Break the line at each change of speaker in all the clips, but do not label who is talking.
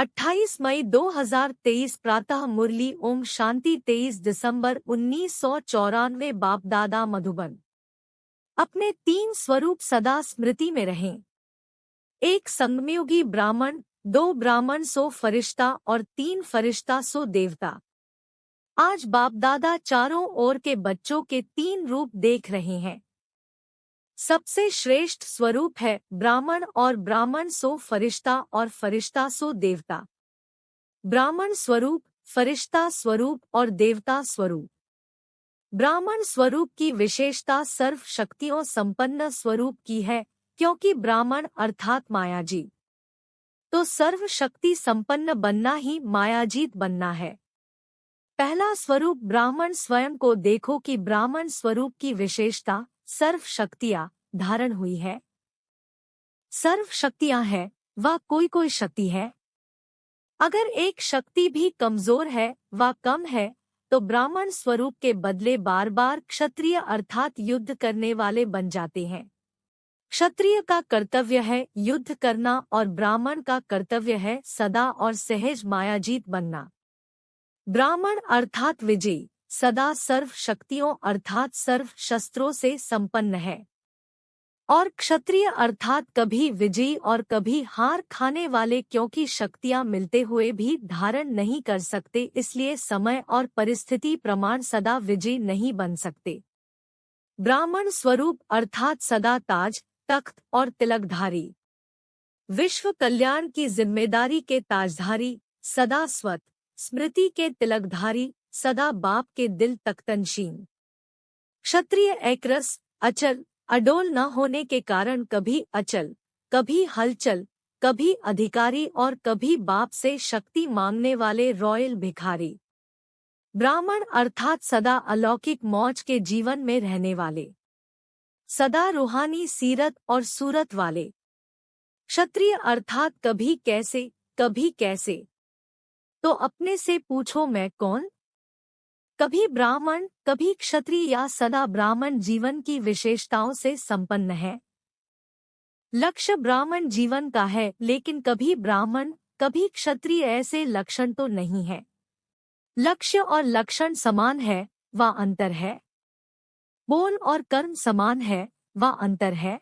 28 मई 2023 प्रातः मुरली ओम शांति 23 दिसंबर 1994 बाप दादा मधुबन। अपने 3 स्वरूप सदा स्मृति में रहें। 1 संगमयुगी ब्राह्मण, 2 ब्राह्मण सो फरिश्ता और 3 फरिश्ता सो देवता। आज बाप दादा चारों ओर के बच्चों के 3 रूप देख रहे हैं। सबसे श्रेष्ठ स्वरूप है ब्राह्मण और ब्राह्मण सो फरिश्ता और फरिश्ता सो देवता। ब्राह्मण स्वरूप, फरिश्ता स्वरूप और देवता स्वरूप। ब्राह्मण स्वरूप की विशेषता सर्व शक्तियों संपन्न स्वरूप की है, क्योंकि ब्राह्मण अर्थात मायाजी। तो सर्व शक्ति संपन्न बनना ही मायाजीत बनना है। पहला स्वरूप ब्राह्मण स्वयं को देखो कि ब्राह्मण स्वरूप की विशेषता सर्व शक्तियाँ धारण हुई है। सर्व शक्तियाँ है, वह कोई शक्ति है। अगर एक शक्ति भी कमजोर है व कम है तो ब्राह्मण स्वरूप के बदले बार बार क्षत्रिय अर्थात युद्ध करने वाले बन जाते हैं। क्षत्रिय का कर्तव्य है युद्ध करना और ब्राह्मण का कर्तव्य है सदा और सहज मायाजीत बनना। ब्राह्मण अर्थात विजयी, सदा सर्व शक्तियों अर्थात सर्व शस्त्रों से संपन्न है। और क्षत्रिय अर्थात कभी विजयी और कभी हार खाने वाले, क्योंकि शक्तियां मिलते हुए भी धारण नहीं कर सकते, इसलिए समय और परिस्थिति प्रमाण सदा विजयी नहीं बन सकते। ब्राह्मण स्वरूप अर्थात सदा ताज, तख्त और तिलकधारी, विश्व कल्याण की जिम्मेदारी के ताजधारी, सदा स्वत स्मृति के तिलकधारी, सदा बाप के दिल तख्तनशीन। क्षत्रिय एकरस, अचल अडोल न होने के कारण कभी अचल, कभी हलचल, कभी अधिकारी और कभी बाप से शक्ति मांगने वाले रॉयल भिखारी। ब्राह्मण अर्थात सदा अलौकिक मौज के जीवन में रहने वाले, सदा रूहानी सीरत और सूरत वाले। क्षत्रिय अर्थात कभी कैसे कभी कैसे। तो अपने से पूछो मैं कौन? कभी ब्राह्मण कभी क्षत्रिय या सदा ब्राह्मण जीवन की विशेषताओं से संपन्न है। लक्ष्य ब्राह्मण जीवन का है, लेकिन कभी ब्राह्मण कभी क्षत्रिय ऐसे लक्षण तो नहीं है। लक्ष्य और लक्षण समान है व अंतर है। बोल और कर्म समान है व अंतर है।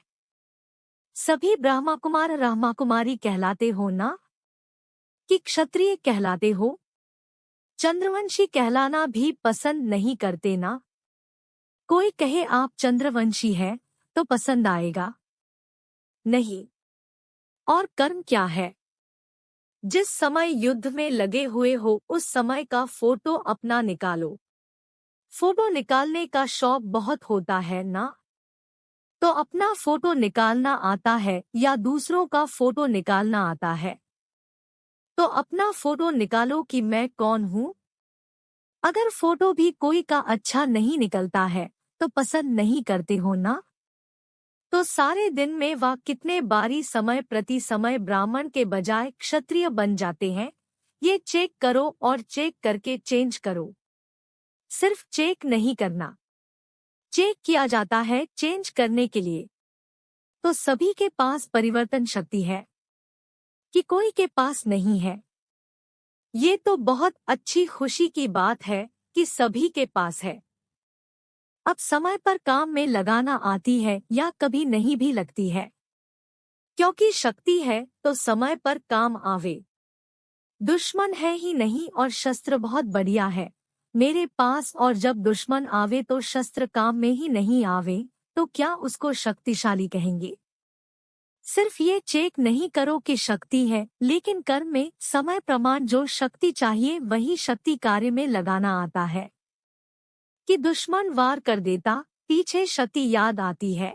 सभी ब्रह्मा कुमार ब्रह्मा कुमारी कहलाते हो ना, कि क्षत्रिय कहलाते हो? चंद्रवंशी कहलाना भी पसंद नहीं करते ना? कोई कहे आप चंद्रवंशी है तो पसंद आएगा? नहीं। और कर्म क्या है? जिस समय युद्ध में लगे हुए हो उस समय का फोटो अपना निकालो। फोटो निकालने का शौक बहुत होता है ना? तो अपना फोटो निकालना आता है या दूसरों का फोटो निकालना आता है? तो अपना फोटो निकालो कि मैं कौन हूँ। अगर फोटो भी कोई का अच्छा नहीं निकलता है तो पसंद नहीं करते हो ना? तो सारे दिन में वह कितने बारी समय प्रति समय ब्राह्मण के बजाय क्षत्रिय बन जाते हैं, ये चेक करो और चेक करके चेंज करो। सिर्फ चेक नहीं करना, चेक किया जाता है चेंज करने के लिए। तो सभी के पास परिवर्तन शक्ति है कि कोई के पास नहीं है। ये तो बहुत अच्छी खुशी की बात है कि सभी के पास है। अब समय पर काम में लगाना आती है या कभी नहीं भी लगती है, क्योंकि शक्ति है तो समय पर काम आवे। दुश्मन है ही नहीं और शस्त्र बहुत बढ़िया है मेरे पास, और जब दुश्मन आवे तो शस्त्र काम में ही नहीं आवे तो क्या उसको शक्तिशाली कहेंगे? सिर्फ ये चेक नहीं करो कि शक्ति है, लेकिन कर्म में समय प्रमाण जो शक्ति चाहिए वही शक्ति कार्य में लगाना आता है। कि दुश्मन वार कर देता, पीछे शक्ति याद आती है।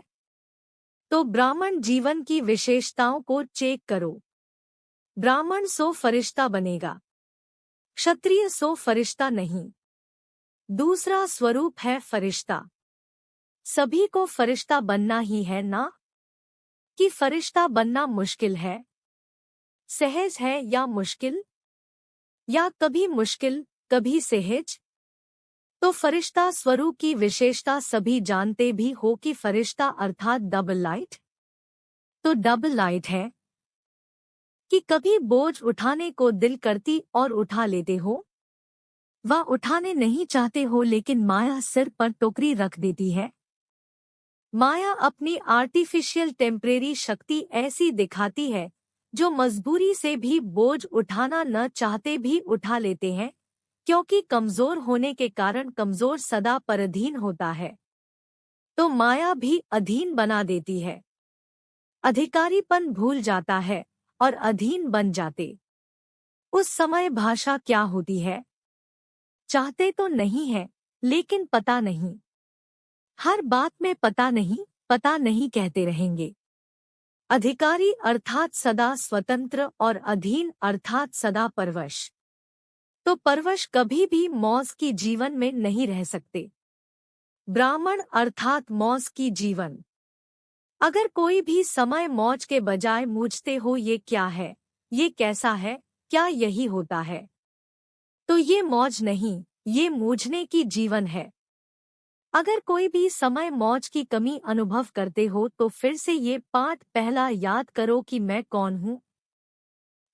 तो ब्राह्मण जीवन की विशेषताओं को चेक करो। ब्राह्मण सो फरिश्ता बनेगा, क्षत्रिय सो फरिश्ता नहीं। दूसरा स्वरूप है फरिश्ता। सभी को फरिश्ता बनना ही है ना? कि फरिश्ता बनना मुश्किल है? सहज है या मुश्किल? या कभी मुश्किल कभी सहज? तो फरिश्ता स्वरूप की विशेषता सभी जानते भी हो कि फरिश्ता अर्थात डबल लाइट। तो डबल लाइट है। कि कभी बोझ उठाने को दिल करती और उठा लेते हो? वह उठाने नहीं चाहते हो लेकिन माया सिर पर टोकरी रख देती है। माया अपनी आर्टिफिशियल टेम्परेरी शक्ति ऐसी दिखाती है जो मजबूरी से भी बोझ उठाना न चाहते भी उठा लेते हैं, क्योंकि कमजोर होने के कारण कमजोर सदा पराधीन होता है। तो माया भी अधीन बना देती है। अधिकारीपन भूल जाता है और अधीन बन जाते। उस समय भाषा क्या होती है? चाहते तो नहीं है, लेकिन पता नहीं। हर बात में पता नहीं कहते रहेंगे। अधिकारी अर्थात सदा स्वतंत्र और अधीन अर्थात सदा परवश। तो परवश कभी भी मौज की जीवन में नहीं रह सकते। ब्राह्मण अर्थात मौज की जीवन। अगर कोई भी समय मौज के बजाय मूझते हो ये क्या है, ये कैसा है, क्या यही होता है, तो ये मौज नहीं, ये मूझने की जीवन है। अगर कोई भी समय मौज की कमी अनुभव करते हो तो फिर से ये पाठ पहला याद करो कि मैं कौन हूँ।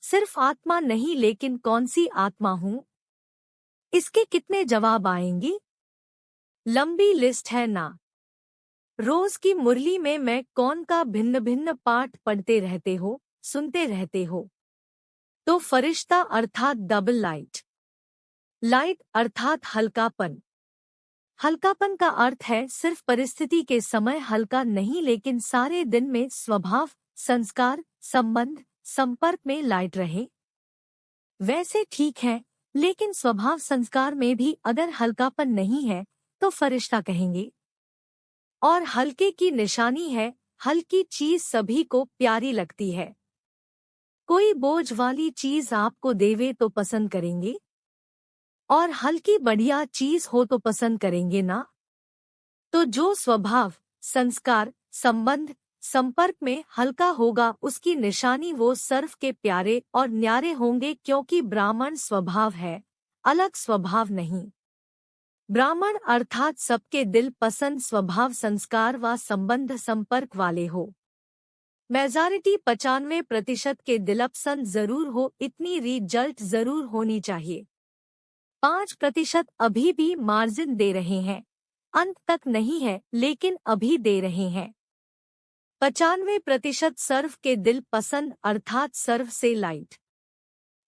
सिर्फ आत्मा नहीं, लेकिन कौन सी आत्मा हूँ? इसके कितने जवाब आएंगी? लंबी लिस्ट है ना। रोज की मुरली में मैं कौन का भिन्न भिन्न पाठ पढ़ते रहते हो, सुनते रहते हो। तो फरिश्ता अर्थात डबल लाइट। लाइट अर्थात हल्कापन। हल्कापन का अर्थ है सिर्फ परिस्थिति के समय हल्का नहीं, लेकिन सारे दिन में स्वभाव, संस्कार, संबंध, संपर्क में लाइट रहे। वैसे ठीक है, लेकिन स्वभाव संस्कार में भी अगर हल्कापन नहीं है तो फरिश्ता कहेंगे। और हल्के की निशानी है, हल्की चीज सभी को प्यारी लगती है। कोई बोझ वाली चीज आपको देवे तो पसंद करेंगे, और हल्की बढ़िया चीज हो तो पसंद करेंगे ना। तो जो स्वभाव, संस्कार, संबंध, संपर्क में हल्का होगा उसकी निशानी वो सर्व के प्यारे और न्यारे होंगे, क्योंकि ब्राह्मण स्वभाव है, अलग स्वभाव नहीं। ब्राह्मण अर्थात सबके दिल पसंद स्वभाव, संस्कार व संबंध संपर्क वाले हो। मेजॉरिटी 95% के दिलपसंद जरूर हो, इतनी रिजल्ट जरूर होनी चाहिए। 5% अभी भी मार्जिन दे रहे हैं, अंत तक नहीं है लेकिन अभी दे रहे हैं। 95% सर्व के दिल पसंद अर्थात सर्व से लाइट,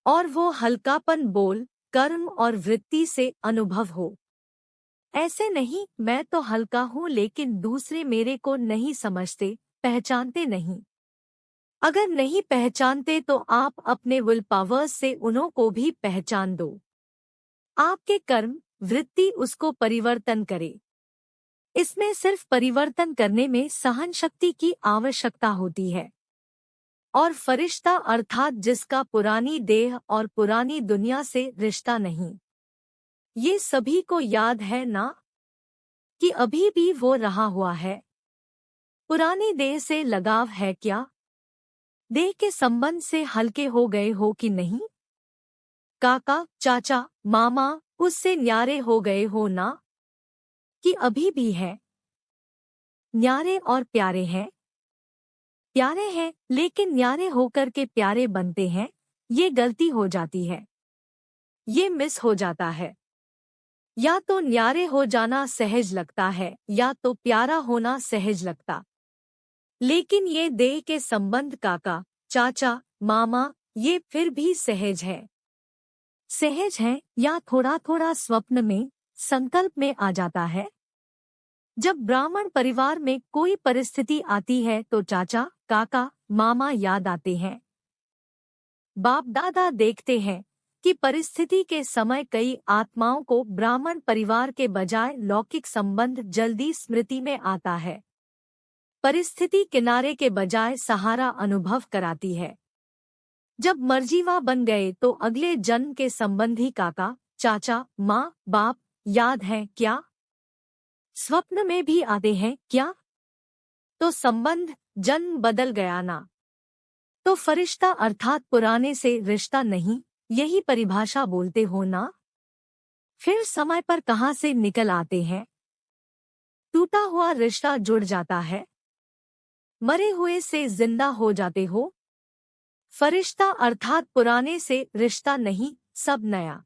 और वो हल्कापन बोल, कर्म और वृत्ति से अनुभव हो। ऐसे नहीं मैं तो हल्का हूँ लेकिन दूसरे मेरे को नहीं समझते, पहचानते नहीं। अगर नहीं पहचानते तो आप अपने विल पावर्स से उन्हों को भी पहचान दो। आपके कर्म, वृत्ति उसको परिवर्तन करे। इसमें सिर्फ परिवर्तन करने में सहन शक्ति की आवश्यकता होती है। और फरिश्ता अर्थात जिसका पुरानी देह और पुरानी दुनिया से रिश्ता नहीं। ये सभी को याद है ना कि अभी भी वो रहा हुआ है। पुरानी देह से लगाव है क्या? देह के संबंध से हल्के हो गए हो कि नहीं? काका, चाचा, मामा उससे न्यारे हो गए हो ना? कि अभी भी है? न्यारे और प्यारे हैं। प्यारे हैं लेकिन न्यारे होकर के प्यारे बनते हैं, ये गलती हो जाती है, ये मिस हो जाता है। या तो न्यारे हो जाना सहज लगता है या तो प्यारा होना सहज लगता। लेकिन ये देह के संबंध काका, चाचा, मामा ये फिर भी सहज है। सहज है या थोड़ा थोड़ा स्वप्न में, संकल्प में आ जाता है। जब ब्राह्मण परिवार में कोई परिस्थिति आती है तो चाचा, काका, मामा याद आते हैं। बाप दादा देखते हैं कि परिस्थिति के समय कई आत्माओं को ब्राह्मण परिवार के बजाय लौकिक संबंध जल्दी स्मृति में आता है। परिस्थिति किनारे के बजाय सहारा अनुभव कराती है। जब मर्जीवा बन गए तो अगले जन्म के संबंधी काका, चाचा, माँ, बाप याद हैं क्या? स्वप्न में भी आते हैं क्या? तो संबंध, जन्म बदल गया ना। तो फरिश्ता अर्थात पुराने से रिश्ता नहीं, यही परिभाषा बोलते हो ना? फिर समय पर कहाँ से निकल आते हैं? टूटा हुआ रिश्ता जुड़ जाता है। मरे हुए से जिंदा हो जाते हो। फरिश्ता अर्थात पुराने से रिश्ता नहीं, सब नया।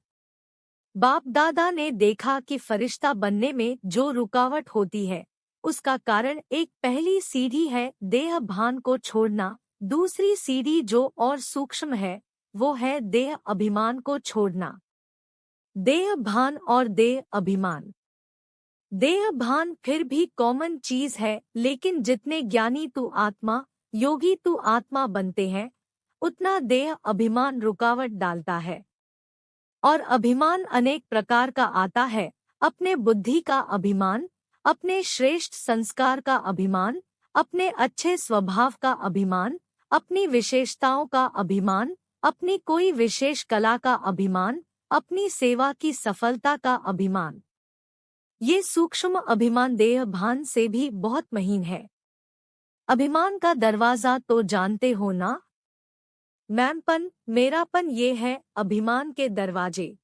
बाप दादा ने देखा कि फरिश्ता बनने में जो रुकावट होती है, उसका कारण एक पहली सीढ़ी है देह भान को छोड़ना, दूसरी सीढ़ी जो और सूक्ष्म है वो है देह अभिमान को छोड़ना। देह भान और देह अभिमान। देह भान फिर भी कॉमन चीज है, लेकिन जितने ज्ञानी तू आत्मा, योगी तू आत्मा बनते हैं, उतना देह अभिमान रुकावट डालता है। और अभिमान अनेक प्रकार का आता है, अपने बुद्धि का अभिमान, अपने श्रेष्ठ संस्कार का अभिमान, अपने अच्छे स्वभाव का अभिमान, अपनी विशेषताओं का अभिमान, अपनी कोई विशेष कला का अभिमान, अपनी सेवा की सफलता का अभिमान। ये सूक्ष्म अभिमान देह भान से भी बहुत महीन है। अभिमान का दरवाजा तो जानते हो ना? मैंपन, मेरापन, ये है अभिमान के दरवाजे।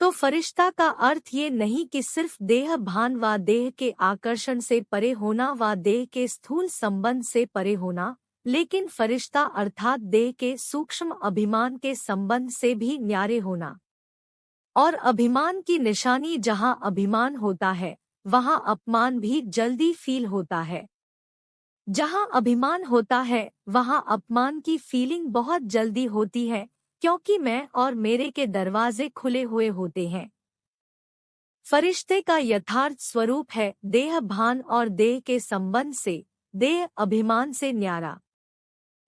तो फरिश्ता का अर्थ ये नहीं कि सिर्फ देह भान व देह के आकर्षण से परे होना व देह के स्थूल संबंध से परे होना, लेकिन फरिश्ता अर्थात देह के सूक्ष्म अभिमान के संबंध से भी न्यारे होना। और अभिमान की निशानी जहाँ अभिमान होता है, वहाँ अपमान भी जल्दी फील होता है। जहाँ अभिमान होता है, वहाँ अपमान की फीलिंग बहुत जल्दी होती है, क्योंकि मैं और मेरे के दरवाजे खुले हुए होते हैं। फरिश्ते का यथार्थ स्वरूप है देह भान और देह के संबंध से, देह अभिमान से न्यारा।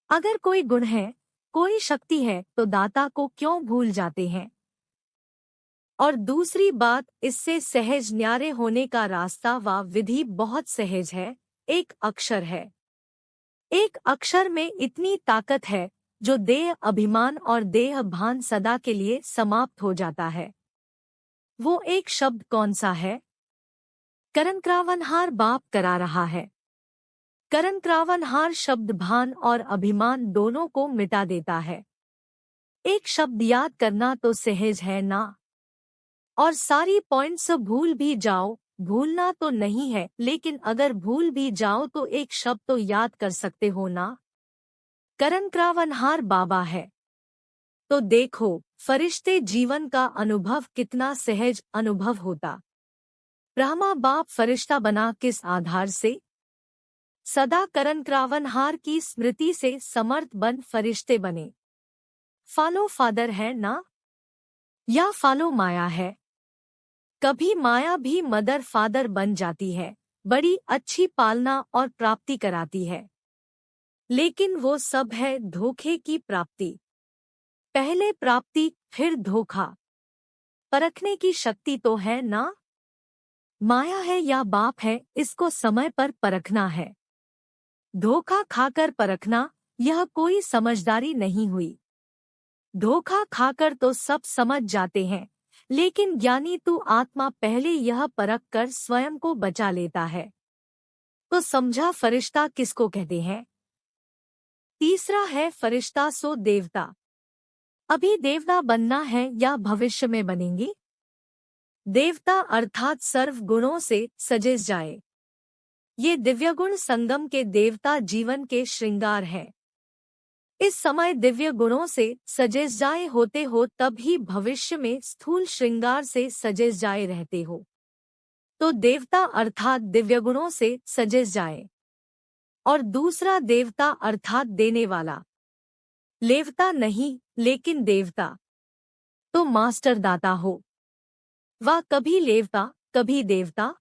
अगर कोई गुण है, कोई शक्ति है, तो दाता को क्यों भूल जाते हैं? और दूसरी बात, इससे सहज न्यारे होने का रास्ता व विधि बहुत सहज है, एक अक्षर है। एक अक्षर में इतनी ताकत है जो देह अभिमान और देह भान सदा के लिए समाप्त हो जाता है। वो एक शब्द कौन सा है? करंक्रावनहार बाप करा रहा है। करंक्रावनहार शब्द भान और अभिमान दोनों को मिटा देता है। एक शब्द याद करना तो सहज है ना? और सारी पॉइंट्स भूल भी जाओ, भूलना तो नहीं है, लेकिन अगर भूल भी जाओ तो एक शब्द तो याद कर सकते हो ना? करंक्रावनहार बाबा है। तो देखो फरिश्ते जीवन का अनुभव कितना सहज अनुभव होता। ब्रह्मा बाप फरिश्ता बना किस आधार से? सदा करंक्रावनहार की स्मृति से समर्थ बन फरिश्ते बने। फॉलो फादर है ना? या फॉलो माया है? कभी माया भी मदर फादर बन जाती है, बड़ी अच्छी पालना और प्राप्ति कराती है, लेकिन वो सब है धोखे की प्राप्ति। पहले प्राप्ति फिर धोखा। परखने की शक्ति तो है ना? माया है या बाप है, इसको समय पर परखना है। धोखा खाकर परखना, यह कोई समझदारी नहीं हुई। धोखा खाकर तो सब समझ जाते हैं, लेकिन ज्ञानी तू आत्मा पहले यह परख कर स्वयं को बचा लेता है। तो समझा फरिश्ता किसको कहते हैं? तीसरा है फरिश्ता सो देवता। अभी देवता बनना है या भविष्य में बनेंगे? देवता अर्थात सर्व गुणों से सजे जाए। ये दिव्यगुण संगम के देवता जीवन के श्रृंगार है। इस समय दिव्य गुणों से सजे जाए होते हो, तब ही भविष्य में स्थूल श्रृंगार से सजे जाए रहते हो। तो देवता अर्थात दिव्य गुणों से सजे जाए। और दूसरा देवता अर्थात देने वाला। लेवता नहीं, लेकिन देवता। तो मास्टर दाता हो। वह कभी लेवता कभी देवता।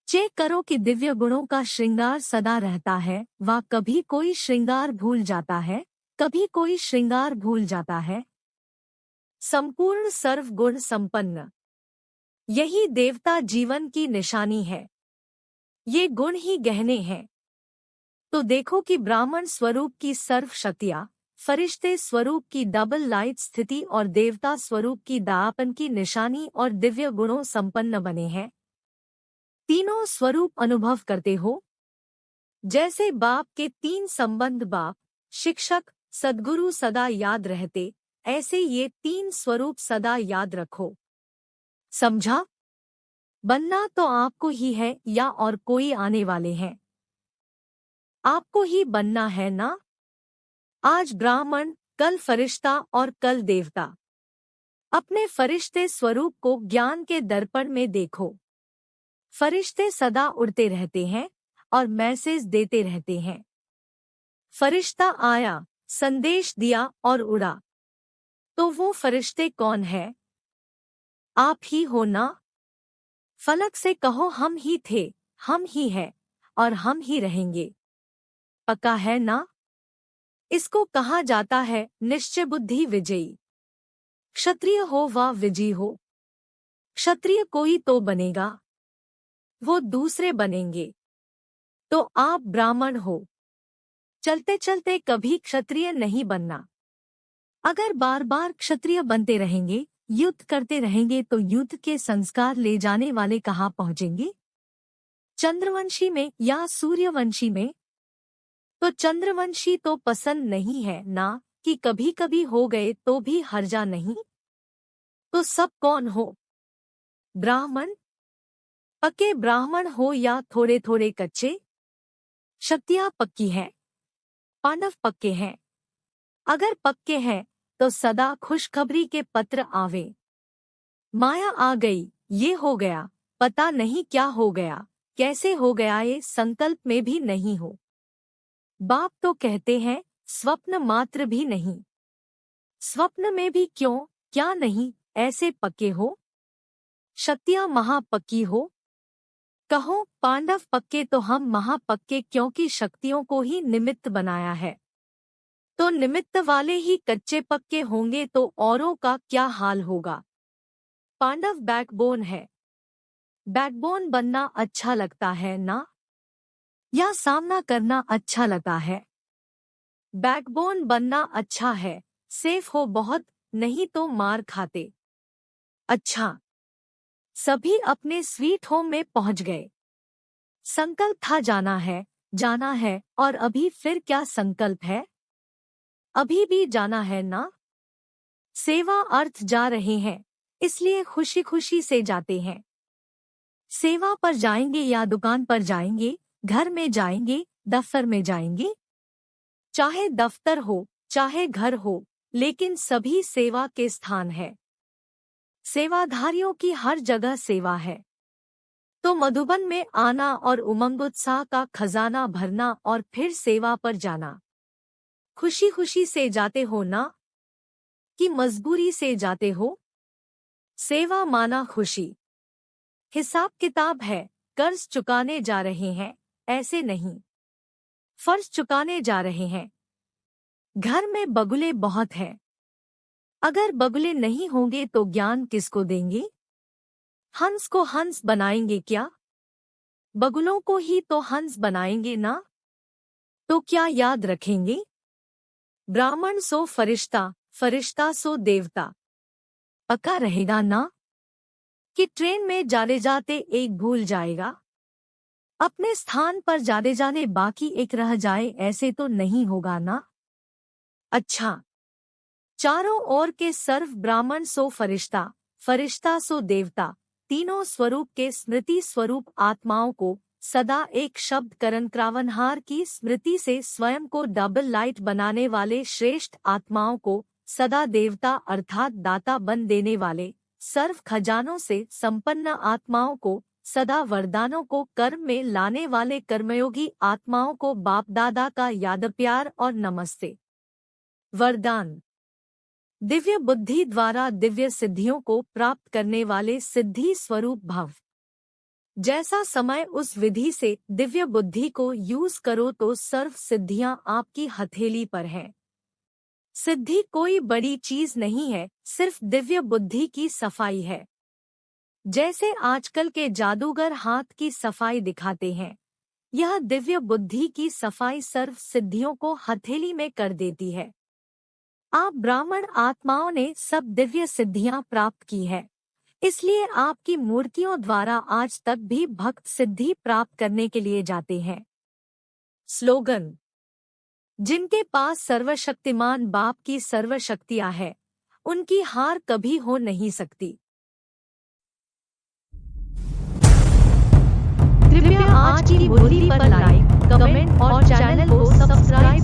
चेक करो कि दिव्य गुणों का श्रृंगार सदा रहता है, व कभी कोई श्रृंगार भूल जाता है, कभी कोई श्रृंगार भूल जाता है। संपूर्ण सर्व गुण संपन्न, यही देवता जीवन की निशानी है। ये गुण ही गहने हैं। तो देखो कि ब्राह्मण स्वरूप की सर्व शक्तियाँ, फरिश्ते स्वरूप की डबल लाइट स्थिति और देवता स्वरूप की दापन की निशानी और दिव्य गुणों संपन्न बने हैं। तीनों स्वरूप अनुभव करते हो। जैसे बाप के तीन संबंध बाप, शिक्षक, सद्गुरु सदा याद रहते, ऐसे ये तीन स्वरूप सदा याद रखो। समझा? बनना तो आपको ही है या और कोई आने वाले हैं? आपको ही बनना है ना? आज ब्राह्मण, कल फरिश्ता और कल देवता। अपने फरिश्ते स्वरूप को ज्ञान के दर्पण में देखो। फरिश्ते सदा उड़ते रहते हैं और मैसेज देते रहते हैं। फरिश्ता आया, संदेश दिया और उड़ा। तो वो फरिश्ते कौन है? आप ही हो ना? फलक से कहो हम ही थे, हम ही है और हम ही रहेंगे। पक्का है ना? इसको कहा जाता है निश्चय बुद्धि विजयी। क्षत्रिय हो वा विजयी हो, क्षत्रिय कोई तो बनेगा, वो दूसरे बनेंगे। तो आप ब्राह्मण हो, चलते चलते कभी क्षत्रिय नहीं बनना। अगर बार बार क्षत्रिय बनते रहेंगे, युद्ध करते रहेंगे, तो युद्ध के संस्कार ले जाने वाले कहाँ पहुंचेंगे? चंद्रवंशी में या सूर्यवंशी में? तो चंद्रवंशी तो पसंद नहीं है ना, कि कभी कभी हो गए तो भी हर्जा नहीं। तो सब कौन हो? ब्राह्मण। पक्के ब्राह्मण हो या थोड़े थोड़े कच्चे? शक्तियां पक्की हैं, पांडव पक्के हैं। अगर पक्के हैं तो सदा खुशखबरी के पत्र आवे। माया आ गई, ये हो गया, पता नहीं क्या हो गया, कैसे हो गया, ये संकल्प में भी नहीं हो। बाप तो कहते हैं स्वप्न मात्र भी नहीं। स्वप्न में भी क्यों, क्या नहीं, ऐसे पक्के हो? शक्तियां महापक्की हो? कहो पांडव पक्के तो हम महापक्के, क्योंकि शक्तियों को ही निमित्त बनाया है। तो निमित्त वाले ही कच्चे पक्के होंगे तो औरों का क्या हाल होगा? पांडव बैकबोन है। बैकबोन बनना अच्छा लगता है ना? या सामना करना अच्छा लगता है? बैकबोन बनना अच्छा है, सेफ हो बहुत, नहीं तो मार खाते। अच्छा, सभी अपने स्वीट होम में पहुंच गए। संकल्प था जाना है और अभी फिर क्या संकल्प है? अभी भी जाना है ना? सेवा अर्थ जा रहे हैं, इसलिए खुशी खुशी से जाते हैं। सेवा पर जाएंगे या दुकान पर जाएंगे, घर में जाएंगे, दफ्तर में जाएंगे। चाहे दफ्तर हो, चाहे घर हो, लेकिन सभी सेवा के स्थान है। सेवाधारियों की हर जगह सेवा है। तो मधुबन में आना और उमंग उत्साह का खजाना भरना और फिर सेवा पर जाना। खुशी खुशी से जाते हो ना, कि मजबूरी से जाते हो? सेवा माना खुशी। हिसाब किताब है, कर्ज चुकाने जा रहे हैं, ऐसे नहीं, फर्ज चुकाने जा रहे हैं। घर में बगुले बहुत हैं। अगर बगुले नहीं होंगे तो ज्ञान किसको देंगे? हंस को हंस बनाएंगे क्या? बगुलों को ही तो हंस बनाएंगे ना? तो क्या याद रखेंगे? ब्राह्मण सो फरिश्ता, फरिश्ता सो देवता। पक्का रहेगा ना? कि ट्रेन में जाते जाते एक भूल जाएगा, अपने स्थान पर जाने जाने बाकी एक रह जाए, ऐसे तो नहीं होगा ना? अच्छा, चारों ओर के सर्व ब्राह्मण सो फरिश्ता, फरिश्ता सो देवता, तीनों स्वरूप के स्मृति स्वरूप आत्माओं को सदा एक शब्द करण क्रावनहार की स्मृति से स्वयं को डबल लाइट बनाने वाले श्रेष्ठ आत्माओं को सदा देवता अर्थात दाता बन देने वाले सर्व खजानों से संपन्न आत्माओं को सदा वरदानों को कर्म में लाने वाले कर्मयोगी आत्माओं को बाप दादा का याद प्यार और नमस्ते। वरदान। दिव्य बुद्धि द्वारा दिव्य सिद्धियों को प्राप्त करने वाले सिद्धि स्वरूप भव। जैसा समय उस विधि से दिव्य बुद्धि को यूज करो तो सर्व सिद्धियां आपकी हथेली पर हैं। सिद्धि कोई बड़ी चीज नहीं है, सिर्फ दिव्य बुद्धि की सफाई है। जैसे आजकल के जादूगर हाथ की सफाई दिखाते हैं, यह दिव्य बुद्धि की सफाई सर्व सिद्धियों को हथेली में कर देती है। आप ब्राह्मण आत्माओं ने सब दिव्य सिद्धियां प्राप्त की है, इसलिए आपकी मूर्तियों द्वारा आज तक भी भक्त सिद्धि प्राप्त करने के लिए जाते हैं। स्लोगन। जिनके पास सर्वशक्तिमान बाप की सर्वशक्तियां है, उनकी हार कभी हो नहीं सकती। कृपया आज की मुरली पर लाइक, कमेंट और चैनल को सब्सक्राइब